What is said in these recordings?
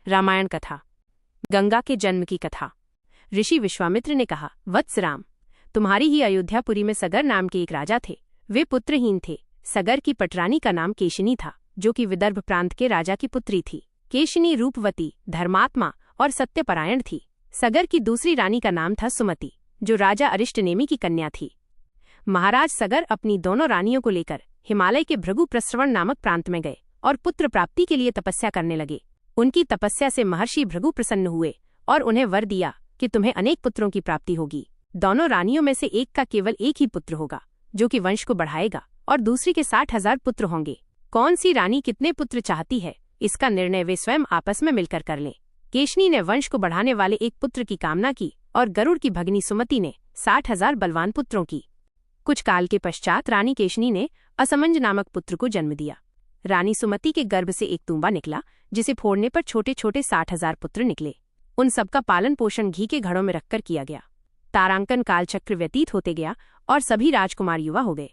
रामायण कथा। गंगा के जन्म की कथा। ऋषि विश्वामित्र ने कहा, वत्स राम, तुम्हारी ही अयोध्यापुरी में सगर नाम के एक राजा थे। वे पुत्रहीन थे। सगर की पटरानी का नाम केशिनी था, जो कि विदर्भ प्रांत के राजा की पुत्री थी। केशिनी रूपवती, धर्मात्मा और सत्यपरायण थी। सगर की दूसरी रानी का नाम था सुमति, जो राजा अरिष्टनेमि की कन्या थी। महाराज सगर अपनी दोनों रानियों को लेकर हिमालय के भृगु प्रस्रवण नामक प्रांत में गए और पुत्र प्राप्ति के लिए तपस्या करने लगे। उनकी तपस्या से महर्षि भृगु प्रसन्न हुए और उन्हें वर दिया कि तुम्हें अनेक पुत्रों की प्राप्ति होगी। दोनों रानियों में से एक का केवल एक ही पुत्र होगा, जो कि वंश को बढ़ाएगा, और दूसरी के 60,000 पुत्र होंगे। कौन सी रानी कितने पुत्र चाहती है, इसका निर्णय वे स्वयं आपस में मिलकर कर लें। केशनी ने वंश को बढ़ाने वाले एक पुत्र की कामना की और गरुड़ की भगनी सुमति ने 60,000 बलवान पुत्रों की। कुछ काल के पश्चात रानी केशनी ने असमंज नामक पुत्र को जन्म दिया। रानी सुमति के गर्भ से एक तूंबा निकला, जिसे फोड़ने पर छोटे छोटे 60,000 पुत्र निकले। उन सबका पालन पोषण घी के घड़ों में रखकर किया गया। तारांकन कालचक्र व्यतीत होते गया और सभी राजकुमार युवा हो गए।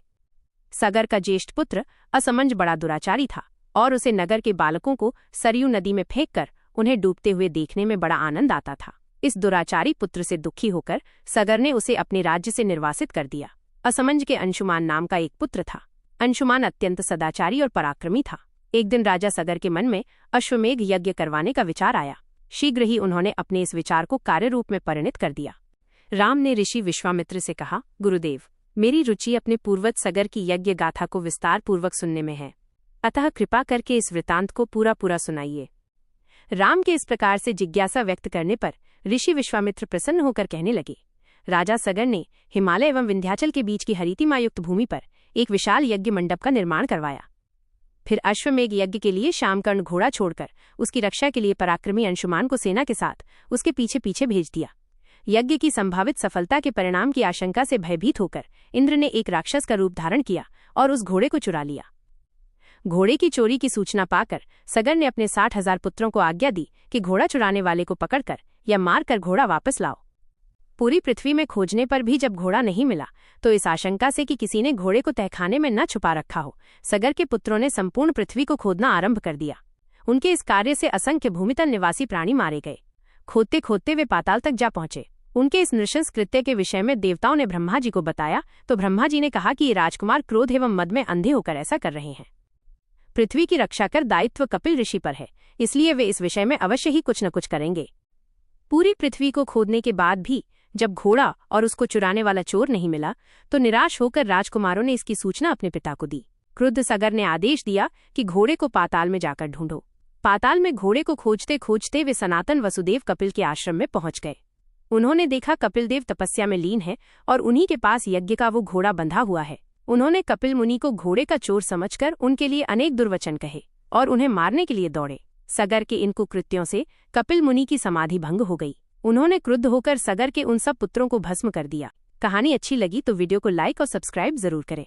सगर का ज्येष्ठ पुत्र असमंज बड़ा दुराचारी था और उसे नगर के बालकों को सरयू नदी में फेंककर उन्हें डूबते हुए देखने में बड़ा आनंद आता था। इस दुराचारी पुत्र से दुखी होकर सगर ने उसे अपने राज्य से निर्वासित कर दिया। असमंज के अंशुमान नाम का एक पुत्र था। अंशुमान अत्यंत सदाचारी और पराक्रमी था। एक दिन राजा सगर के मन में अश्वमेघ यज्ञ करवाने का विचार आया। शीघ्र ही उन्होंने अपने इस विचार को कार्य रूप में परिणत कर दिया। राम ने ऋषि विश्वामित्र से कहा, गुरुदेव, मेरी रुचि अपने पूर्वज सगर की यज्ञ गाथा को विस्तार पूर्वक सुनने में है, अतः कृपा करके इस वृतांत को पूरा सुनाइए। राम के इस प्रकार से जिज्ञासा व्यक्त करने पर ऋषि विश्वामित्र प्रसन्न होकर कहने लगे, राजा सगर ने हिमालय एवं विंध्याचल के बीच की हरितिमायुक्त भूमि पर एक विशाल यज्ञ मंडप का निर्माण करवाया। फिर अश्वमेघ यज्ञ के लिए शामकर्ण घोड़ा छोड़कर उसकी रक्षा के लिए पराक्रमी अंशुमान को सेना के साथ उसके पीछे पीछे भेज दिया। यज्ञ की संभावित सफलता के परिणाम की आशंका से भयभीत होकर इंद्र ने एक राक्षस का रूप धारण किया और उस घोड़े को चुरा लिया। घोड़े की चोरी की सूचना पाकर सगर ने अपने 60,000 पुत्रों को आज्ञा दी कि घोड़ा चुराने वाले को पकड़कर या मारकर घोड़ा वापस लाओ। पूरी पृथ्वी में खोजने पर भी जब घोड़ा नहीं मिला, तो इस आशंका से कि किसी ने घोड़े को तहखाने में न छुपा रखा हो, सगर के पुत्रों ने संपूर्ण पृथ्वी को खोदना आरंभ कर दिया। उनके इस कार्य से असंख्य भूमितल निवासी प्राणी मारे गए। खोदते खोदते वे पाताल तक जा पहुंचे। उनके इस नृशंस कृत्य के विषय में देवताओं ने ब्रह्मा जी को बताया, तो ब्रह्मा जी ने कहा कि ये राजकुमार क्रोध एवं मद में अंधे होकर ऐसा कर रहे हैं। पृथ्वी की रक्षा कर दायित्व कपिल ऋषि पर है, इसलिए वे इस विषय में अवश्य ही कुछ न कुछ करेंगे। पूरी पृथ्वी को खोदने के बाद भी जब घोड़ा और उसको चुराने वाला चोर नहीं मिला, तो निराश होकर राजकुमारों ने इसकी सूचना अपने पिता को दी। क्रुद्ध सगर ने आदेश दिया कि घोड़े को पाताल में जाकर ढूंढो। पाताल में घोड़े को खोजते खोजते वे सनातन वसुदेव कपिल के आश्रम में पहुंच गए। उन्होंने देखा कपिल देव तपस्या में लीन है और उन्हीं के पास यज्ञ का वो घोड़ा बंधा हुआ है। उन्होंने कपिल मुनि को घोड़े का चोर समझकर उनके लिए अनेक दुर्वचन कहे और उन्हें मारने के लिए दौड़े। सगर के इन कुकृत्यों से कपिल मुनि की समाधि भंग हो गई। उन्होंने क्रुद्ध होकर सगर के उन सब पुत्रों को भस्म कर दिया। कहानी अच्छी लगी तो वीडियो को लाइक और सब्सक्राइब जरूर करें।